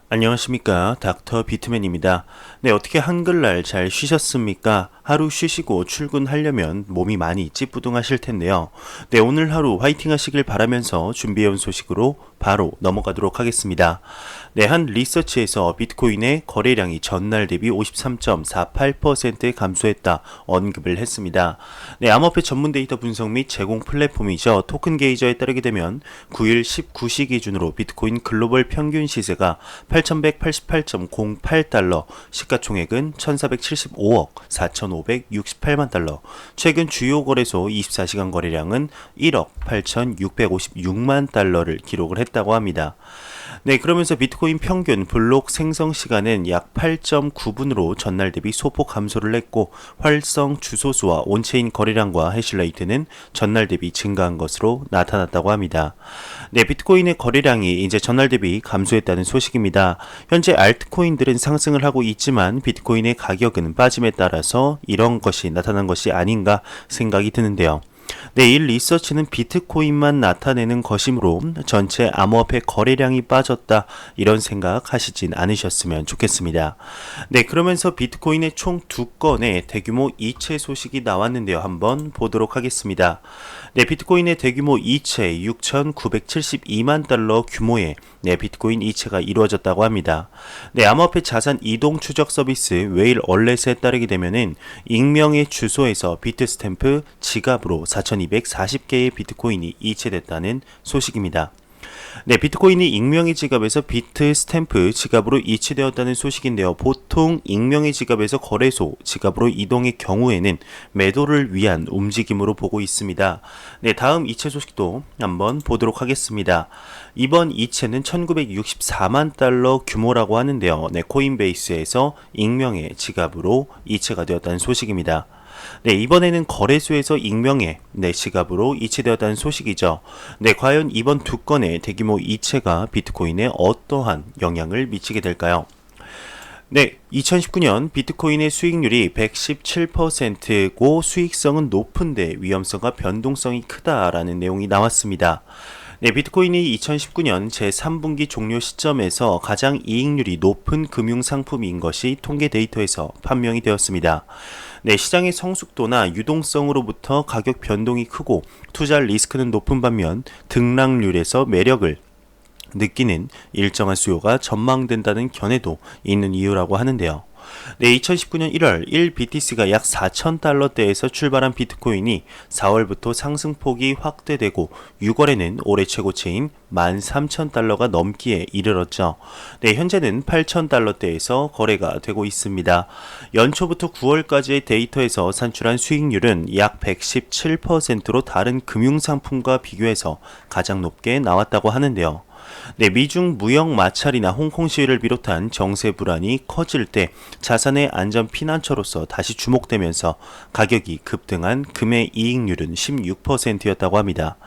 안녕하십니까, 닥터 비트맨입니다. 네, 어떻게 한글날 잘 쉬셨습니까? 하루 쉬시고 출근하려면 몸이 많이 찌뿌둥하실 텐데요. 네, 오늘 하루 화이팅 하시길 바라면서 준비해온 소식으로 바로 넘어가도록 하겠습니다. 네, 한 리서치에서 비트코인의 거래량이 전날 대비 53.48% 감소했다 언급을 했습니다. 네, 암호화폐 전문 데이터 분석 및 제공 플랫폼이죠. 토큰 게이저에 따르게 되면 9일 19시 기준으로 비트코인 글로벌 평균 시세가 8,188.08달러, 시가총액은 1,475억 4,568만 달러, 최근 주요 거래소 24시간 거래량은 1억 8,656만 달러를 기록을 했다고 합니다. 네, 그러면서 비트코인 평균 블록 생성 시간은 약 8.9분으로 전날 대비 소폭 감소를 했고, 활성 주소수와 온체인 거래량과 해시레이트는 전날 대비 증가한 것으로 나타났다고 합니다. 네, 비트코인의 거래량이 이제 전날 대비 감소했다는 소식입니다. 현재 알트코인들은 상승을 하고 있지만 비트코인의 가격은 빠짐에 따라서 이런 것이 나타난 것이 아닌가 생각이 드는데요. 네, 이 리서치는 비트코인만 나타내는 것이므로 전체 암호화폐 거래량이 빠졌다, 이런 생각 하시진 않으셨으면 좋겠습니다. 네, 그러면서 비트코인의 총 2건의 대규모 이체 소식이 나왔는데요. 한번 보도록 하겠습니다. 네, 비트코인의 대규모 이체 6,972만 달러 규모의 비트코인 이체가 이루어졌다고 합니다. 네, 암호화폐 자산 이동 추적 서비스 웨일 얼렛에 따르게 되면은 익명의 주소에서 비트스탬프 지갑으로 4,240개의 비트코인이 이체됐다는 소식입니다. 네, 비트코인이 익명의 지갑에서 비트 스탬프 지갑으로 이체되었다는 소식인데요. 보통 익명의 지갑에서 거래소 지갑으로 이동의 경우에는 매도를 위한 움직임으로 보고 있습니다. 네, 다음 이체 소식도 한번 보도록 하겠습니다. 이번 이체는 1964만 달러 규모라고 하는데요. 네, 코인베이스에서 익명의 지갑으로 이체가 되었다는 소식입니다. 네, 이번에는 거래소에서 익명의 지갑으로 이체되었다는 소식이죠. 네, 과연 이번 두 건의 대규모 이체가 비트코인에 어떠한 영향을 미치게 될까요? 네, 2019년 비트코인의 수익률이 117%고 수익성은 높은데 위험성과 변동성이 크다라는 내용이 나왔습니다. 네, 비트코인이 2019년 제3분기 종료 시점에서 가장 이익률이 높은 금융상품인 것이 통계 데이터에서 판명이 되었습니다. 네, 시장의 성숙도나 유동성으로부터 가격 변동이 크고 투자 리스크는 높은 반면 등락률에서 매력을 느끼는 일정한 수요가 전망된다는 견해도 있는 이유라고 하는데요. 네, 2019년 1월 1BTC가 약 4,000달러대에서 출발한 비트코인이 4월부터 상승폭이 확대되고 6월에는 올해 최고치인 13,000달러가 넘기에 이르렀죠. 네, 현재는 8,000달러대에서 거래가 되고 있습니다. 연초부터 9월까지의 데이터에서 산출한 수익률은 약 117%로 다른 금융상품과 비교해서 가장 높게 나왔다고 하는데요. 네, 미중 무역 마찰이나 홍콩 시위를 비롯한 정세 불안이 커질 때 자산의 안전 피난처로서 다시 주목되면서 가격이 급등한 금의 이익률은 16%였다고 합니다.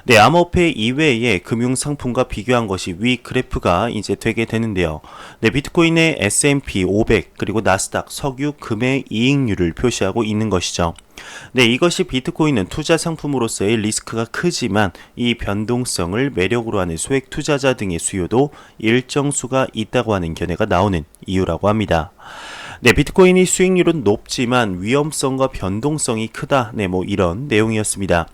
네, 암호화폐 이외의 금융 상품과 비교한 것이 위 그래프가 이제 되게 되는데요. 네, 비트코인의 S&P 500 그리고 나스닥 석유 금의 이익률을 표시하고 있는 것이죠. 네, 이것이 비트코인은 투자 상품으로서의 리스크가 크지만 이 변동성을 매력으로 하는 소액 투자자 등의 수요도 일정 수가 있다고 하는 견해가 나오는 이유라고 합니다. 네, 비트코인이 수익률은 높지만 위험성과 변동성이 크다. 네, 이런 내용이었습니다.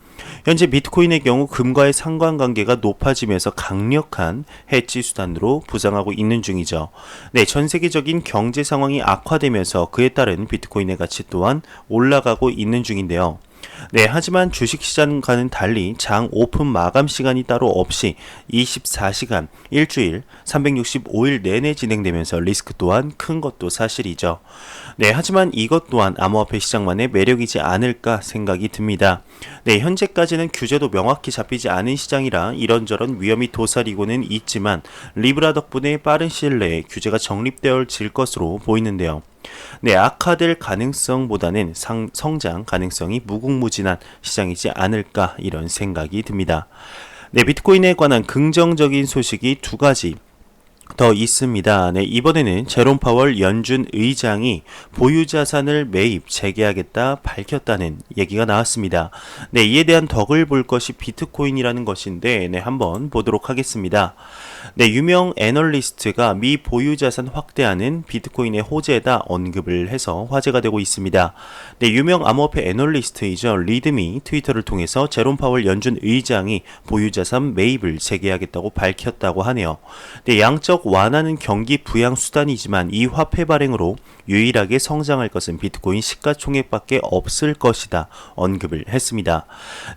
현재 비트코인의 경우 금과의 상관관계가 높아지면서 강력한 해지 수단으로 부상하고 있는 중이죠. 네, 전 세계적인 경제 상황이 악화되면서 그에 따른 비트코인의 가치 또한 올라가고 있는 중인데요. 네, 하지만 주식시장과는 달리 장 오픈 마감 시간이 따로 없이 24시간, 일주일, 365일 내내 진행되면서 리스크 또한 큰 것도 사실이죠. 네, 하지만 이것 또한 암호화폐 시장만의 매력이지 않을까 생각이 듭니다. 네, 현재까지는 규제도 명확히 잡히지 않은 시장이라 이런저런 위험이 도사리고는 있지만 리브라 덕분에 빠른 시일 내에 규제가 정립되어질 것으로 보이는데요. 네, 악화될 가능성보다는 성장 가능성이 무궁무진한 시장이지 않을까, 이런 생각이 듭니다. 네, 비트코인에 관한 긍정적인 소식이 두 가지 더 있습니다. 네, 이번에는 제롬 파월 연준 의장이 보유 자산을 매입 재개하겠다 밝혔다는 얘기가 나왔습니다. 네, 이에 대한 덕을 볼 것이 비트코인이라는 것인데, 네, 한번 보도록 하겠습니다. 네, 유명 애널리스트가 미 보유 자산 확대하는 비트코인의 호재에다 언급을 해서 화제가 되고 있습니다. 네, 유명 암호화폐 애널리스트이죠. 리드미 트위터를 통해서 제롬 파월 연준 의장이 보유 자산 매입을 재개하겠다고 밝혔다고 하네요. 네, 양적 완화는 경기 부양 수단이지만 이 화폐 발행으로 유일하게 성장할 것은 비트코인 시가총액밖에 없을 것이다 언급을 했습니다.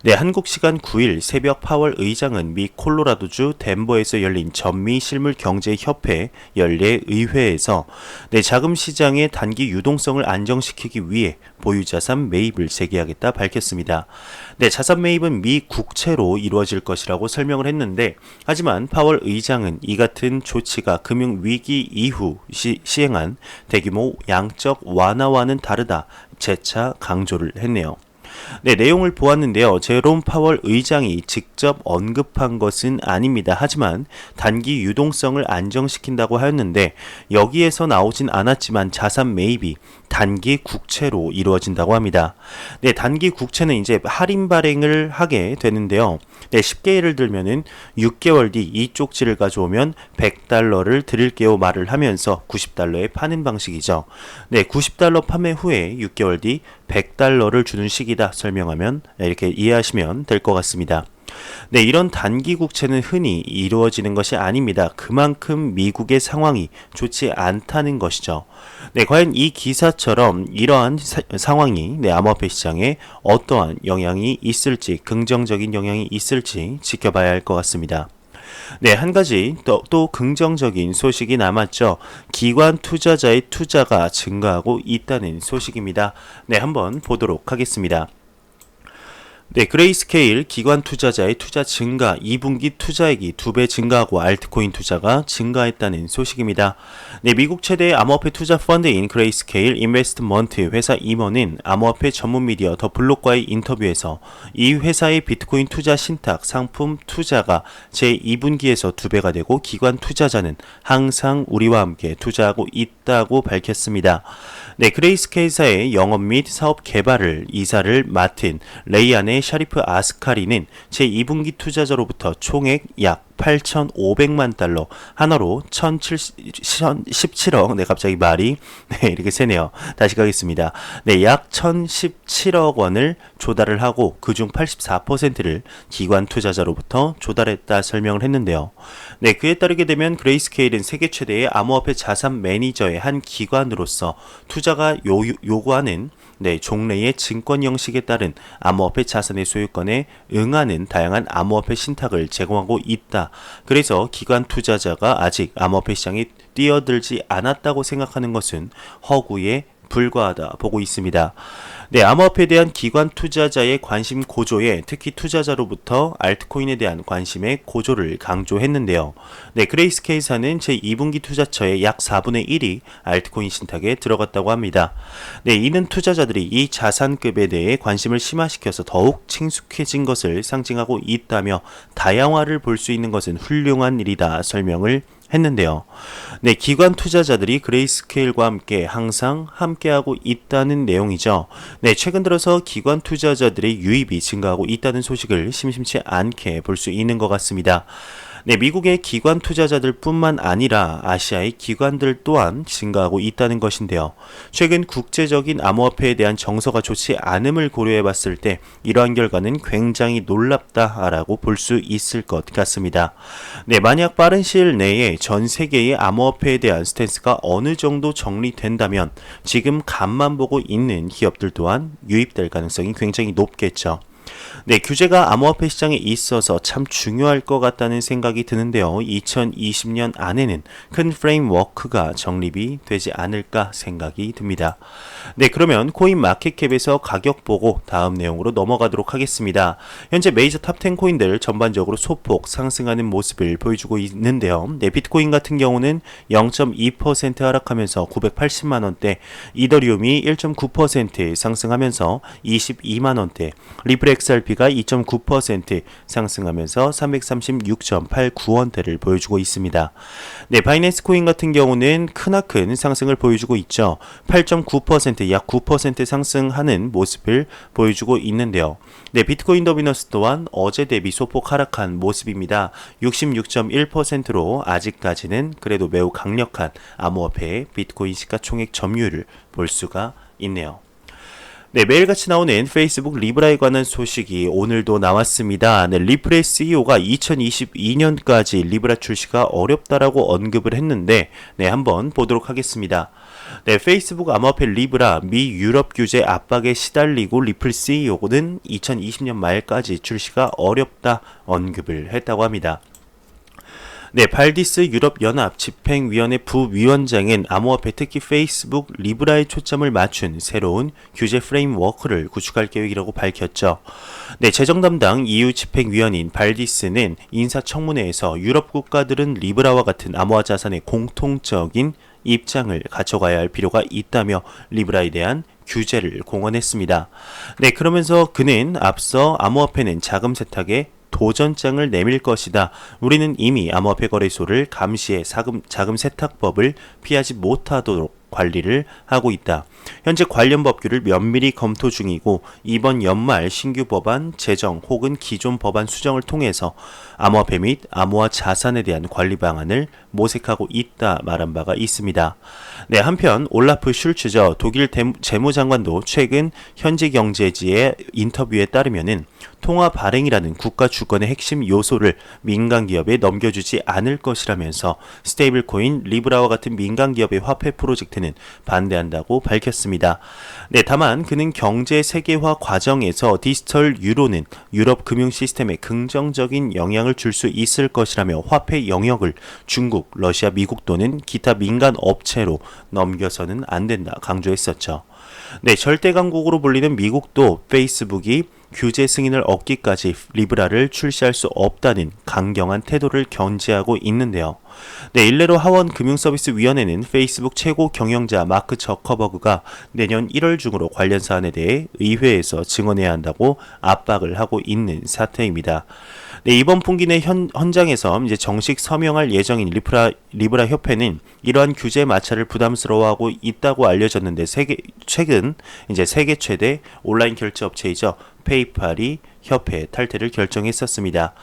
네, 한국 시간 9일 새벽 파월 의장은 미 콜로라도주 덴버에서 열린 전미 실물 경제 협회 연례 의회에서 네, 자금 시장의 단기 유동성을 안정시키기 위해 보유 자산 매입을 재개하겠다 밝혔습니다. 네, 자산 매입은 미 국채로 이루어질 것이라고 설명을 했는데, 하지만 파월 의장은 이 같은 조치가 금융 위기 이후 시행한 대규모 양적 완화와는 다르다 재차 강조를 했네요. 네, 내용을 보았는데요. 제롬 파월 의장이 직접 언급한 것은 아닙니다. 하지만 단기 유동성을 안정시킨다고 하였는데, 여기에서 나오진 않았지만 자산 매입이 단기 국채로 이루어진다고 합니다. 네, 단기 국채는 이제 할인 발행을 하게 되는데요. 네, 쉽게 예를 들면은 6개월 뒤 이 쪽지를 가져오면 100달러를 드릴게요 말을 하면서 90달러에 파는 방식이죠. 네, 90달러 판매 후에 6개월 뒤 100달러를 주는 시기다 설명하면 이렇게 이해하시면 될 것 같습니다. 네, 이런 단기 국채는 흔히 이루어지는 것이 아닙니다. 그만큼 미국의 상황이 좋지 않다는 것이죠. 네, 과연 이 기사처럼 이러한 상황이 암호화폐 시장에 어떠한 영향이 있을지, 긍정적인 영향이 있을지 지켜봐야 할 것 같습니다. 네, 한 가지 또 긍정적인 소식이 남았죠. 기관 투자자의 투자가 증가하고 있다는 소식입니다. 네, 한번 보도록 하겠습니다. 네, 그레이스케일 기관 투자자의 투자 증가, 2분기 투자액이 2배 증가하고 알트코인 투자가 증가했다는 소식입니다. 네, 미국 최대의 암호화폐 투자 펀드인 그레이스케일 인베스트먼트 회사 임원은 암호화폐 전문 미디어 더 블록과의 인터뷰에서 이 회사의 비트코인 투자 신탁 상품 투자가 제2분기에서 2배가 되고 기관 투자자는 항상 우리와 함께 투자하고 있다고 밝혔습니다. 네, 그레이스케일사의 영업 및 사업 개발을 이사를 맡은 레이안의 샤리프 아스카리는 제2분기 투자자로부터 총액 약 8,500만 달러, 한화로 1,017억, 네, 갑자기 말이, 네, 이렇게 세네요. 다시 가겠습니다. 네, 약 1,017억 원을 조달을 하고, 그중 84%를 기관 투자자로부터 조달했다 설명을 했는데요. 네, 그에 따르게 되면 그레이스케일은 세계 최대의 암호화폐 자산 매니저의 한 기관으로서 투자가 요구하는 네, 종래의 증권 형식에 따른 암호화폐 자산의 소유권에 응하는 다양한 암호화폐 신탁을 제공하고 있다. 그래서 기관 투자자가 아직 암호화폐 시장에 뛰어들지 않았다고 생각하는 것은 허구에 불과하다 보고 있습니다. 네, 암호화폐에 대한 기관 투자자의 관심 고조에 특히 투자자로부터 알트코인에 대한 관심의 고조를 강조했는데요. 네, 그레이스케일사는 제2분기 투자처의 약 4분의 1이 알트코인 신탁에 들어갔다고 합니다. 네, 이는 투자자들이 이 자산급에 대해 관심을 심화시켜서 더욱 친숙해진 것을 상징하고 있다며 다양화를 볼 수 있는 것은 훌륭한 일이다 설명을 했는데요. 네, 기관 투자자들이 그레이스케일과 함께 항상 함께하고 있다는 내용이죠. 네, 최근 들어서 기관 투자자들의 유입이 증가하고 있다는 소식을 심심치 않게 볼 수 있는 것 같습니다. 네, 미국의 기관 투자자들 뿐만 아니라 아시아의 기관들 또한 증가하고 있다는 것인데요. 최근 국제적인 암호화폐에 대한 정서가 좋지 않음을 고려해 봤을 때 이러한 결과는 굉장히 놀랍다라고 볼 수 있을 것 같습니다. 네, 만약 빠른 시일 내에 전 세계의 암호화폐에 대한 스탠스가 어느 정도 정리된다면 지금 간만 보고 있는 기업들 또한 유입될 가능성이 굉장히 높겠죠. 네, 규제가 암호화폐 시장에 있어서 참 중요할 것 같다는 생각이 드는데요. 2020년 안에는 큰 프레임워크가 정립이 되지 않을까 생각이 듭니다. 네, 그러면 코인 마켓캡에서 가격 보고 다음 내용으로 넘어가도록 하겠습니다. 현재 메이저 탑10 코인들 전반적으로 소폭 상승하는 모습을 보여주고 있는데요. 네, 비트코인 같은 경우는 0.2% 하락하면서 980만원대, 이더리움이 1.9% 상승하면서 22만원대, 리플 XRP XRP가 2.9% 상승하면서 336.89원대를 보여주고 있습니다. 네, 바이낸스 코인 같은 경우는 크나큰 상승을 보여주고 있죠. 8.9% 약 9% 상승하는 모습을 보여주고 있는데요. 네, 비트코인 더비너스 또한 어제 대비 소폭 하락한 모습입니다. 66.1%로 아직까지는 그래도 매우 강력한 암호화폐의 비트코인 시가총액 점유율을 볼 수가 있네요. 네, 매일같이 나오는 페이스북 리브라에 관한 소식이 오늘도 나왔습니다. 네, 리플의 CEO가 2022년까지 리브라 출시가 어렵다라고 언급을 했는데, 네, 한번 보도록 하겠습니다. 네, 페이스북 암호화폐 리브라 미 유럽 규제 압박에 시달리고 리플 CEO는 2020년 말까지 출시가 어렵다 언급을 했다고 합니다. 네, 발디스 유럽연합 집행위원회 부위원장은 암호화폐 특히 페이스북 리브라에 초점을 맞춘 새로운 규제 프레임워크를 구축할 계획이라고 밝혔죠. 네, 재정 담당 EU 집행위원인 발디스는 인사청문회에서 유럽 국가들은 리브라와 같은 암호화 자산의 공통적인 입장을 갖춰가야 할 필요가 있다며 리브라에 대한 규제를 공언했습니다. 네, 그러면서 그는 앞서 암호화폐는 자금 세탁에 도전장을 내밀 것이다. 우리는 이미 암호화폐 거래소를 감시해 자금 세탁법을 피하지 못하도록 관리를 하고 있다. 현재 관련 법규를 면밀히 검토 중이고 이번 연말 신규 법안 제정 혹은 기존 법안 수정을 통해서 암호화폐 및 암호화 자산에 대한 관리 방안을 모색하고 있다 말한 바가 있습니다. 네, 한편 올라프 슐츠저 독일 재무장관도 최근 현지경제지의 인터뷰에 따르면은 통화 발행이라는 국가 주권의 핵심 요소를 민간 기업에 넘겨주지 않을 것이라면서 스테이블 코인 리브라와 같은 민간 기업의 화폐 프로젝트는 반대한다고 밝혔습니다. 네, 다만 그는 경제 세계화 과정에서 디지털 유로는 유럽 금융 시스템에 긍정적인 영향을 줄 수 있을 것이라며 화폐 영역을 중국, 러시아, 미국 또는 기타 민간 업체로 넘겨서는 안 된다 강조했었죠. 네, 절대 강국으로 불리는 미국도 페이스북이 규제 승인을 얻기까지 리브라를 출시할 수 없다는 강경한 태도를 견지하고 있는데요. 네, 일례로 하원 금융서비스위원회는 페이스북 최고 경영자 마크 저커버그가 내년 1월 중으로 관련 사안에 대해 의회에서 증언해야 한다고 압박을 하고 있는 사태입니다. 네, 이번 분기 내 현장에서 이제 정식 서명할 예정인 리브라 협회는 이러한 규제 마찰을 부담스러워하고 있다고 알려졌는데 최근 이제 세계 최대 온라인 결제 업체이죠. 페이팔이 협회 탈퇴를 결정했었습니다.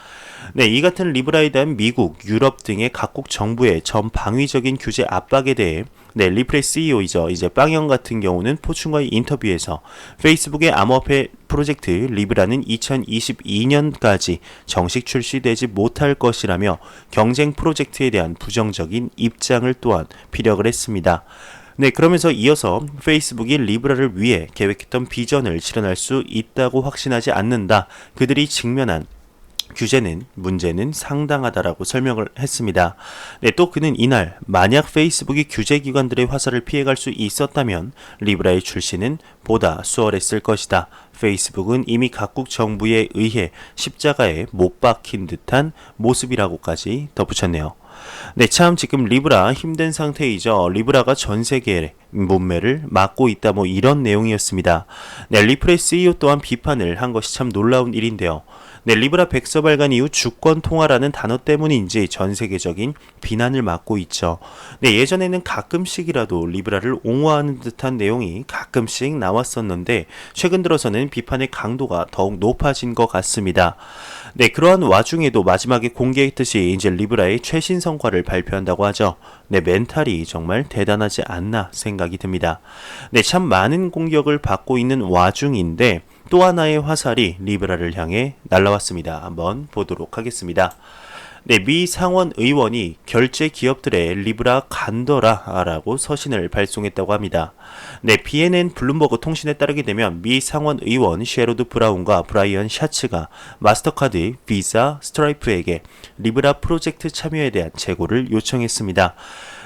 네, 이 같은 리브라에 대한 미국, 유럽 등의 각국 정부의 전방위적인 규제 압박에 대해 리플의 CEO이죠. 이제 빵형 같은 경우는 포춘과의 인터뷰에서 페이스북의 암호화폐 프로젝트 리브라는 2022년까지 정식 출시되지 못할 것이라며 경쟁 프로젝트에 대한 부정적인 입장을 또한 피력을 했습니다. 네, 그러면서 이어서 페이스북이 리브라를 위해 계획했던 비전을 실현할 수 있다고 확신하지 않는다. 그들이 직면한 문제는 상당하다라고 설명을 했습니다. 네, 또 그는 이날 만약 페이스북이 규제 기관들의 화살을 피해갈 수 있었다면 리브라의 출시는 보다 수월했을 것이다. 페이스북은 이미 각국 정부에 의해 십자가에 못 박힌 듯한 모습이라고까지 덧붙였네요. 네, 참 지금 리브라 힘든 상태이죠. 리브라가 전 세계의 문매를 막고 있다 이런 내용이었습니다. 네, 리플의 CEO 또한 비판을 한 것이 참 놀라운 일인데요. 네, 리브라 백서 발간 이후 주권 통화라는 단어 때문인지 전 세계적인 비난을 받고 있죠. 네, 예전에는 가끔씩이라도 리브라를 옹호하는 듯한 내용이 가끔씩 나왔었는데 최근 들어서는 비판의 강도가 더욱 높아진 것 같습니다. 네, 그러한 와중에도 마지막에 공개했듯이 이제 리브라의 최신 성과를 발표한다고 하죠. 네, 멘탈이 정말 대단하지 않나 생각이 듭니다. 네, 참 많은 공격을 받고 있는 와중인데 또 하나의 화살이 리브라를 향해 날아왔습니다. 한번 보도록 하겠습니다. 네, 미 상원 의원이 결제 기업들의 리브라 간더라라고 서신을 발송했다고 합니다. 네, BNN 블룸버그 통신에 따르게 되면 미 상원 의원 셰로드 브라운과 브라이언 샤츠가 마스터카드, 비자, 스트라이프에게 리브라 프로젝트 참여에 대한 재고를 요청했습니다.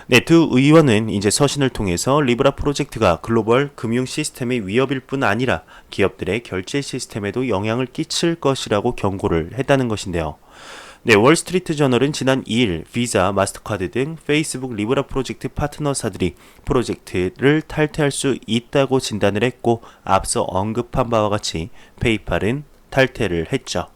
네, 두 의원은 이제 서신을 통해서 리브라 프로젝트가 글로벌 금융 시스템의 위협일 뿐 아니라 기업들의 결제 시스템에도 영향을 끼칠 것이라고 경고를 했다는 것인데요. 네, 월스트리트 저널은 지난 2일 비자, 마스터카드 등 페이스북 리브라 프로젝트 파트너사들이 프로젝트를 탈퇴할 수 있다고 진단을 했고 앞서 언급한 바와 같이 페이팔은 탈퇴를 했죠.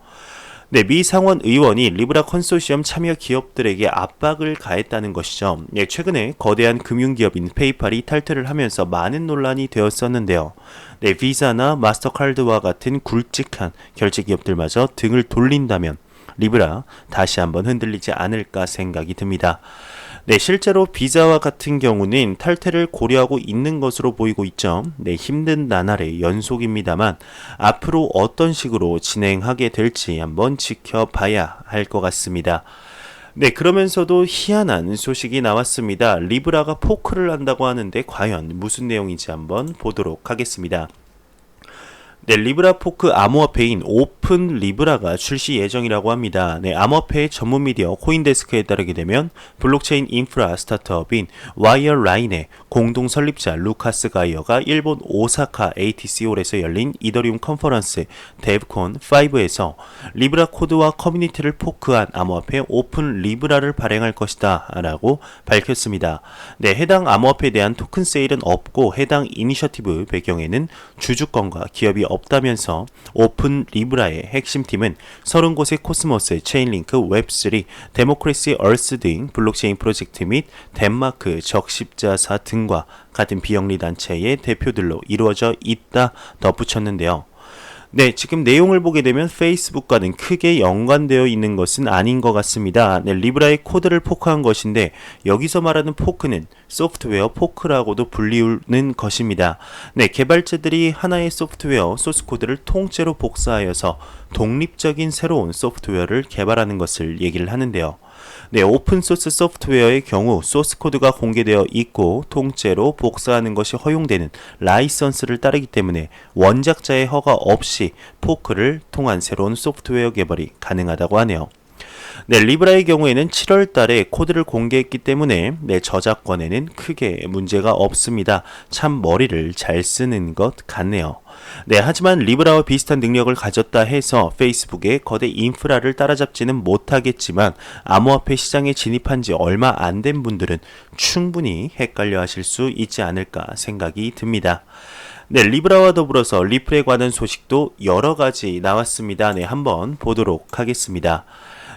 네, 미 상원 의원이 리브라 컨소시엄 참여 기업들에게 압박을 가했다는 것이죠. 네, 최근에 거대한 금융기업인 페이팔이 탈퇴를 하면서 많은 논란이 되었었는데요. 네, 비자나 마스터카드와 같은 굵직한 결제 기업들마저 등을 돌린다면 리브라 다시 한번 흔들리지 않을까 생각이 듭니다. 네, 실제로 비자와 같은 경우는 탈퇴를 고려하고 있는 것으로 보이고 있죠. 네, 힘든 나날의 연속입니다만 앞으로 어떤 식으로 진행하게 될지 한번 지켜봐야 할 것 같습니다. 네, 그러면서도 희한한 소식이 나왔습니다. 리브라가 포크를 한다고 하는데 과연 무슨 내용인지 한번 보도록 하겠습니다. 네, 리브라 포크 암호화폐인 오픈 리브라가 출시 예정이라고 합니다. 네, 암호화폐 전문 미디어 코인데스크에 따르게 되면 블록체인 인프라 스타트업인 와이어라인의 공동 설립자 루카스 가이어가 일본 오사카 ATC홀에서 열린 이더리움 컨퍼런스 데브콘5에서 리브라 코드와 커뮤니티를 포크한 암호화폐 오픈 리브라를 발행할 것이다 라고 밝혔습니다. 네, 해당 암호화폐에 대한 토큰 세일은 없고 해당 이니셔티브 배경에는 주주권과 기업이 없다면서 오픈 리브라의 핵심팀은 30곳의 코스모스, 체인링크, 웹3, 데모크래시 얼스 등 블록체인 프로젝트 및 덴마크 적십자사 등과 같은 비영리 단체의 대표들로 이루어져 있다 덧붙였는데요. 네, 지금 내용을 보게 되면 페이스북과는 크게 연관되어 있는 것은 아닌 것 같습니다. 네, 리브라의 코드를 포크한 것인데 여기서 말하는 포크는 소프트웨어 포크라고도 불리우는 것입니다. 네, 개발자들이 하나의 소프트웨어 소스 코드를 통째로 복사하여서 독립적인 새로운 소프트웨어를 개발하는 것을 얘기를 하는데요. 네, 오픈소스 소프트웨어의 경우 소스 코드가 공개되어 있고 통째로 복사하는 것이 허용되는 라이선스를 따르기 때문에 원작자의 허가 없이 포크를 통한 새로운 소프트웨어 개발이 가능하다고 하네요. 네, 리브라의 경우에는 7월 달에 코드를 공개했기 때문에 저작권에는 크게 문제가 없습니다. 참 머리를 잘 쓰는 것 같네요. 네, 하지만 리브라와 비슷한 능력을 가졌다 해서 페이스북의 거대 인프라를 따라잡지는 못하겠지만 암호화폐 시장에 진입한 지 얼마 안 된 분들은 충분히 헷갈려 하실 수 있지 않을까 생각이 듭니다. 네, 리브라와 더불어서 리플에 관한 소식도 여러 가지 나왔습니다. 네, 한번 보도록 하겠습니다.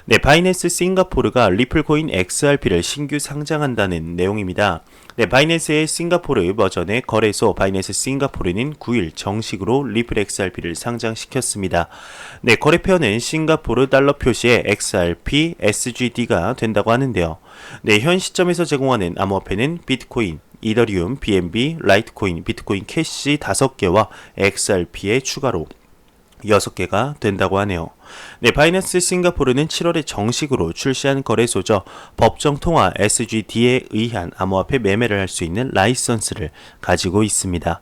네, 바이낸스 싱가포르가 리플코인 XRP를 신규 상장한다는 내용입니다. 네, 바이낸스의 싱가포르 버전의 거래소 바이낸스 싱가포르는 9일 정식으로 리플 XRP를 상장시켰습니다. 네, 거래표는 싱가포르 달러 표시의 XRP SGD가 된다고 하는데요. 네, 현 시점에서 제공하는 암호화폐는 비트코인, 이더리움, BNB, 라이트코인, 비트코인 캐시 5개와 XRP의 추가로 6개가 된다고 하네요. 네, 바이낸스 싱가포르는 7월에 정식으로 출시한 거래소죠. 법정 통화 SGD에 의한 암호화폐 매매를 할 수 있는 라이선스를 가지고 있습니다.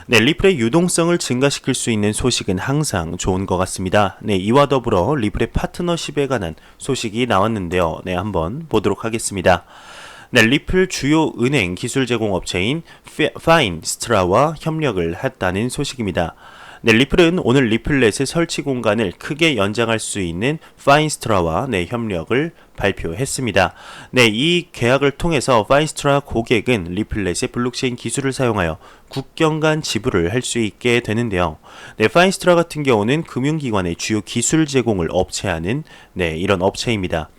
네, 리플의 유동성을 증가시킬 수 있는 소식은 항상 좋은 것 같습니다. 네, 이와 더불어 리플의 파트너십에 관한 소식이 나왔는데요. 네, 한번 보도록 하겠습니다. 네, 리플 주요 은행 기술 제공 업체인 파인스트라와 협력을 했다는 소식입니다. 네, 리플은 오늘 리플렛의 설치 공간을 크게 연장할 수 있는 파인스트라와 협력을 발표했습니다. 네, 이 계약을 통해서 파인스트라 고객은 리플렛의 블록체인 기술을 사용하여 국경 간 지불을 할 수 있게 되는데요. 네, 파인스트라 같은 경우는 금융기관의 주요 기술 제공을 업체하는 이런 업체입니다.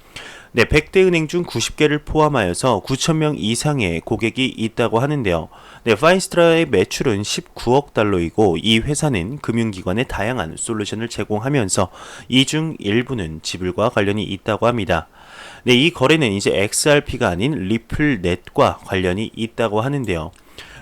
네, 100대 은행 중 90개를 포함하여서 9,000명 이상의 고객이 있다고 하는데요. 네, 파인스트라의 매출은 19억 달러이고 이 회사는 금융기관에 다양한 솔루션을 제공하면서 이 중 일부는 지불과 관련이 있다고 합니다. 네, 이 거래는 이제 XRP가 아닌 리플넷과 관련이 있다고 하는데요.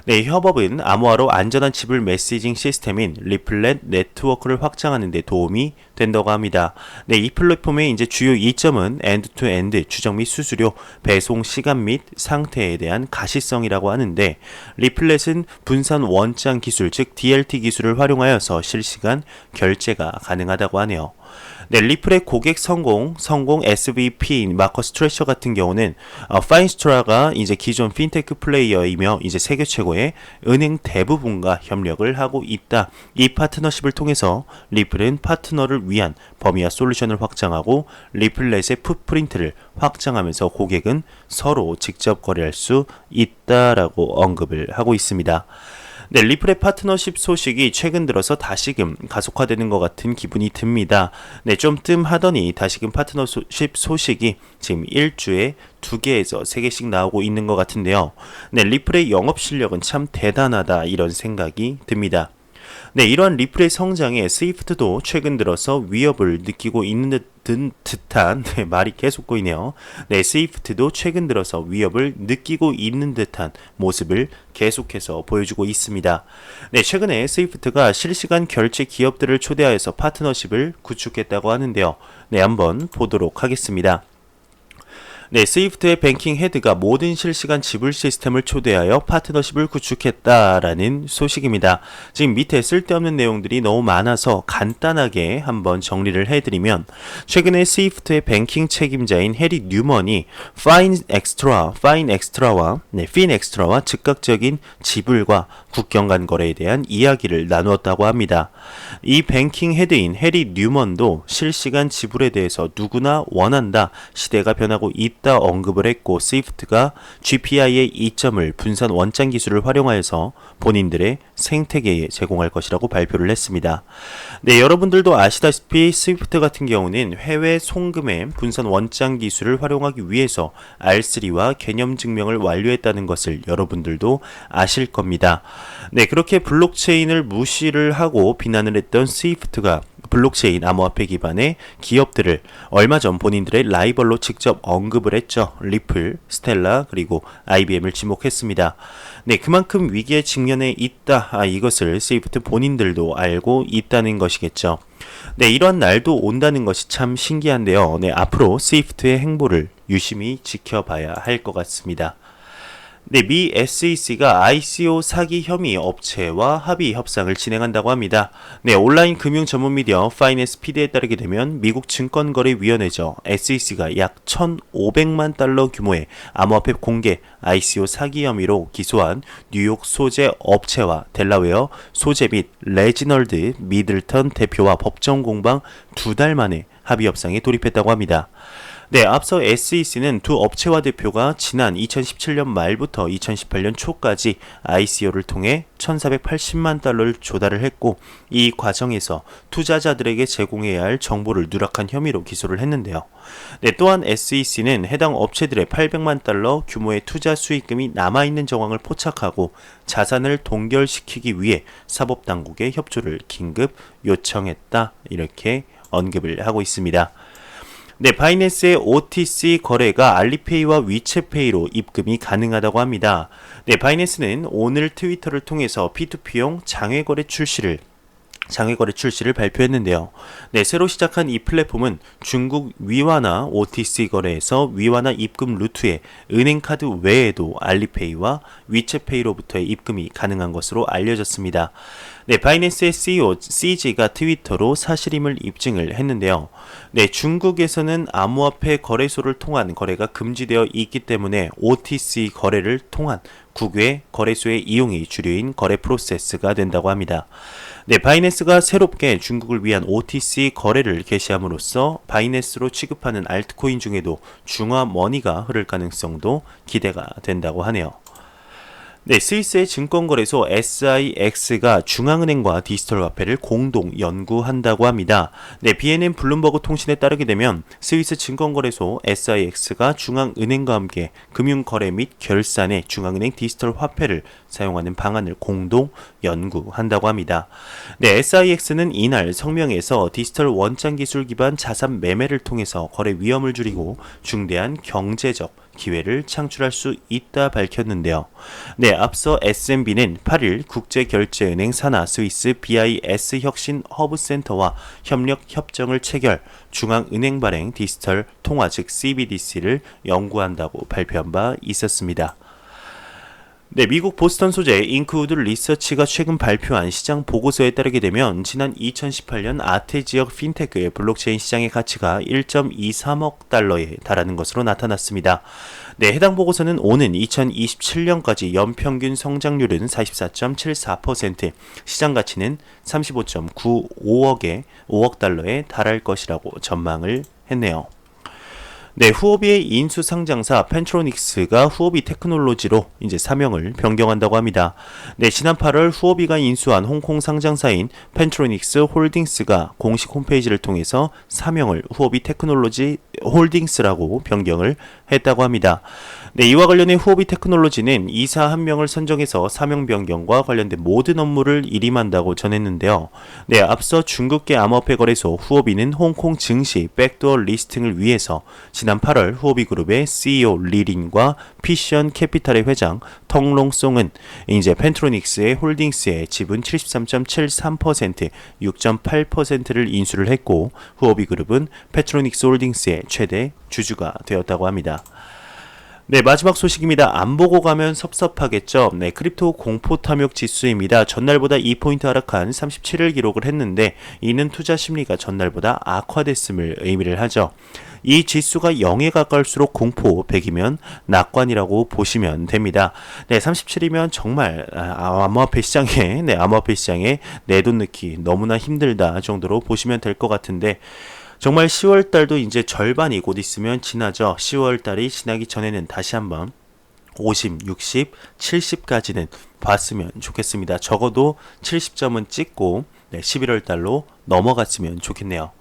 네, 협업은 암호화로 안전한 지불 메시징 시스템인 리플렛 네트워크를 확장하는 데 도움이 된다고 합니다. 네, 이 플랫폼의 이제 주요 이점은 엔드-투-엔드 추적 및 수수료, 배송 시간 및 상태에 대한 가시성이라고 하는데 리플렛은 분산 원장 기술, 즉 DLT 기술을 활용하여서 실시간 결제가 가능하다고 하네요. 네, 리플의 고객 성공 SVP인 마커스 트레셔 같은 경우는 파인스트라가 이제 기존 핀테크 플레이어이며 이제 세계 최고의 은행 대부분과 협력을 하고 있다. 이 파트너십을 통해서 리플은 파트너를 위한 범위와 솔루션을 확장하고 리플렛의 풋프린트를 확장하면서 고객은 서로 직접 거래할 수 있다라고 언급을 하고 있습니다. 네, 리플의 파트너십 소식이 최근 들어서 다시금 가속화되는 것 같은 기분이 듭니다. 네, 좀 뜸하더니 다시금 파트너십 소식이 지금 일주에 2개에서 3개씩 나오고 있는 것 같은데요. 네, 리플의 영업 실력은 참 대단하다 이런 생각이 듭니다. 네, 이러한 리플의 성장에 스위프트도 최근 들어서 위협을 느끼고 있는 듯한 네, 말이 계속 꼬이네요. 네, 스위프트도 최근 들어서 위협을 느끼고 있는 듯한 모습을 계속해서 보여주고 있습니다. 네, 최근에 스위프트가 실시간 결제 기업들을 초대하여서 파트너십을 구축했다고 하는데요. 네, 한번 보도록 하겠습니다. 네, 스위프트의 뱅킹 헤드가 모든 실시간 지불 시스템을 초대하여 파트너십을 구축했다라는 소식입니다. 지금 밑에 쓸데없는 내용들이 너무 많아서 간단하게 한번 정리를 해드리면 최근에 스위프트의 뱅킹 책임자인 해리 뉴먼이 파인 엑스트라와 즉각적인 지불과 국경 간 거래에 대한 이야기를 나누었다고 합니다. 이 뱅킹 헤드인 해리 뉴먼도 실시간 지불에 대해서 누구나 원한다, 시대가 변하고 있다 언급을 했고, 스위프트가 GPI의 이점을 분산 원장 기술을 활용하여서 본인들의 생태계에 제공할 것이라고 발표를 했습니다. 네, 여러분들도 아시다시피 스위프트 같은 경우는 해외 송금의 분산 원장 기술을 활용하기 위해서 R3와 개념 증명을 완료했다는 것을 여러분들도 아실 겁니다. 네, 그렇게 블록체인을 무시를 하고 비난을 했던 스위프트가 블록체인 암호화폐 기반의 기업들을 얼마 전 본인들의 라이벌로 직접 언급을 했죠. 리플, 스텔라, 그리고 IBM을 지목했습니다. 네, 그만큼 위기에 직면해 있다. 이것을 스위프트 본인들도 알고 있다는 것이겠죠. 네, 이러한 날도 온다는 것이 참 신기한데요. 네, 앞으로 스위프트의 행보를 유심히 지켜봐야 할 것 같습니다. 네, 미 SEC가 ICO 사기 혐의 업체와 합의 협상을 진행한다고 합니다. 네, 온라인 금융 전문 미디어 파이낸스 피드에 따르게 되면 미국 증권거래위원회죠. SEC가 약 1,500만 달러 규모의 암호화폐 공개 ICO 사기 혐의로 기소한 뉴욕 소재 업체와 델라웨어 소재 및 레지널드 미들턴 대표와 법정 공방 2달 만에 합의 협상에 돌입했다고 합니다. 네, 앞서 SEC는 두 업체와 대표가 지난 2017년 말부터 2018년 초까지 ICO를 통해 1,480만 달러를 조달을 했고, 이 과정에서 투자자들에게 제공해야 할 정보를 누락한 혐의로 기소를 했는데요. 네, 또한 SEC는 해당 업체들의 800만 달러 규모의 투자 수익금이 남아있는 정황을 포착하고 자산을 동결시키기 위해 사법당국에 협조를 긴급 요청했다, 이렇게 언급을 하고 있습니다. 네, 바이낸스의 OTC 거래가 알리페이와 위챗페이로 입금이 가능하다고 합니다. 네, 바이낸스는 오늘 트위터를 통해서 P2P용 장외거래 출시를 발표했는데요. 네, 새로 시작한 이 플랫폼은 중국 위와나 OTC 거래에서 위와나 입금 루트에 은행카드 외에도 알리페이와 위챗페이로부터의 입금이 가능한 것으로 알려졌습니다. 네, 바이낸스의 CEO CG가 트위터로 사실임을 입증을 했는데요. 네, 중국에서는 암호화폐 거래소를 통한 거래가 금지되어 있기 때문에 OTC 거래를 통한 국외 거래소의 이용이 주류인 거래 프로세스가 된다고 합니다. 네, 바이낸스가 새롭게 중국을 위한 OTC 거래를 개시함으로써 바이낸스로 취급하는 알트코인 중에도 중화머니가 흐를 가능성도 기대가 된다고 하네요. 네, 스위스의 증권거래소 SIX가 중앙은행과 디지털 화폐를 공동 연구한다고 합니다. 네, BNN 블룸버그 통신에 따르게 되면 스위스 증권거래소 SIX가 중앙은행과 함께 금융거래 및 결산에 중앙은행 디지털 화폐를 사용하는 방안을 공동 연구한다고 합니다. 네, SIX는 이날 성명에서 디지털 원장 기술 기반 자산 매매를 통해서 거래 위험을 줄이고 중대한 경제적 기회를 창출할 수 있다 밝혔는데요. 네, 앞서 SMB는 8일 국제결제은행 산하 스위스 BIS 혁신 허브센터와 협력 협정을 체결, 중앙은행 발행 디지털 통화 즉 CBDC를 연구한다고 발표한 바 있었습니다. 네, 미국 보스턴 소재 잉크우드 리서치가 최근 발표한 시장 보고서에 따르게 되면 지난 2018년 아태 지역 핀테크의 블록체인 시장의 가치가 1.23억 달러에 달하는 것으로 나타났습니다. 네, 해당 보고서는 오는 2027년까지 연평균 성장률은 44.74%, 시장 가치는 35.95억 달러에 달할 것이라고 전망을 했네요. 네, 후오비의 인수 상장사 펜트로닉스가 후오비 테크놀로지로 이제 사명을 변경한다고 합니다. 네, 지난 8월 후오비가 인수한 홍콩 상장사인 펜트로닉스 홀딩스가 공식 홈페이지를 통해서 사명을 후오비 테크놀로지 홀딩스라고 변경을 했다고 합니다. 네, 이와 관련해 후오비 테크놀로지는 이사 한 명을 선정해서 사명 변경과 관련된 모든 업무를 일임한다고 전했는데요. 네, 앞서 중국계 암호화폐 거래소 후오비는 홍콩 증시 백도어 리스팅을 위해서 지난 8월 후오비 그룹의 CEO 리린과 피션 캐피탈의 회장 텅롱송은 이제 펜트로닉스의 홀딩스의 지분 73.73%, 6.8%를 인수를 했고 후오비 그룹은 펜트로닉스 홀딩스의 최대 주주가 되었다고 합니다. 네, 마지막 소식입니다. 안 보고 가면 섭섭하겠죠. 네, 크립토 공포 탐욕 지수입니다. 전날보다 2포인트 하락한 37을 기록을 했는데 이는 투자 심리가 전날보다 악화됐음을 의미를 하죠. 이 지수가 0에 가까울수록 공포 100이면 낙관이라고 보시면 됩니다. 네, 37이면 정말 암호화폐 시장에 암호화폐 시장에 내 돈 넣기 너무나 힘들다 정도로 보시면 될 것 같은데 정말 10월 달도 이제 절반이 곧 있으면 지나죠. 10월 달이 지나기 전에는 다시 한번 50, 60, 70까지는 봤으면 좋겠습니다. 적어도 70점은 찍고 11월 달로 넘어갔으면 좋겠네요.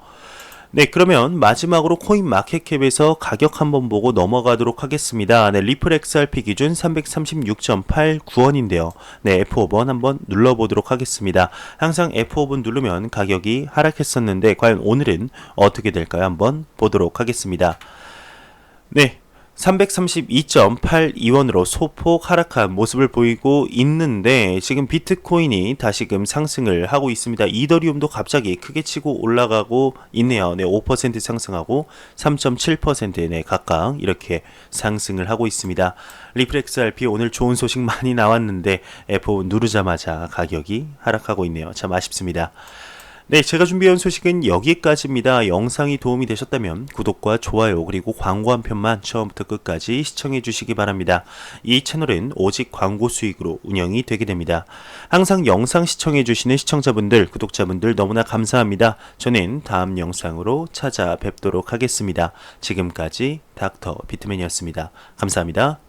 네, 그러면 마지막으로 코인 마켓캡에서 가격 한번 보고 넘어가도록 하겠습니다. 네, 리플 XRP 기준 336.89원인데요. 네, F5번 한번 눌러보도록 하겠습니다. 항상 F5번 누르면 가격이 하락했었는데 과연 오늘은 어떻게 될까요? 한번 보도록 하겠습니다. 네. 332.82원으로 소폭 하락한 모습을 보이고 있는데 지금 비트코인이 다시금 상승을 하고 있습니다. 이더리움도 갑자기 크게 치고 올라가고 있네요. 네, 5% 상승하고 3.7%네, 각각 이렇게 상승을 하고 있습니다. 리플 XRP 오늘 좋은 소식 많이 나왔는데 F5 누르자마자 가격이 하락하고 있네요. 참 아쉽습니다. 네, 제가 준비한 소식은 여기까지입니다. 영상이 도움이 되셨다면 구독과 좋아요 그리고 광고 한 편만 처음부터 끝까지 시청해 주시기 바랍니다. 이 채널은 오직 광고 수익으로 운영이 되게 됩니다. 항상 영상 시청해 주시는 시청자분들, 구독자분들 너무나 감사합니다. 저는 다음 영상으로 찾아뵙도록 하겠습니다. 지금까지 닥터 비트맨이었습니다. 감사합니다.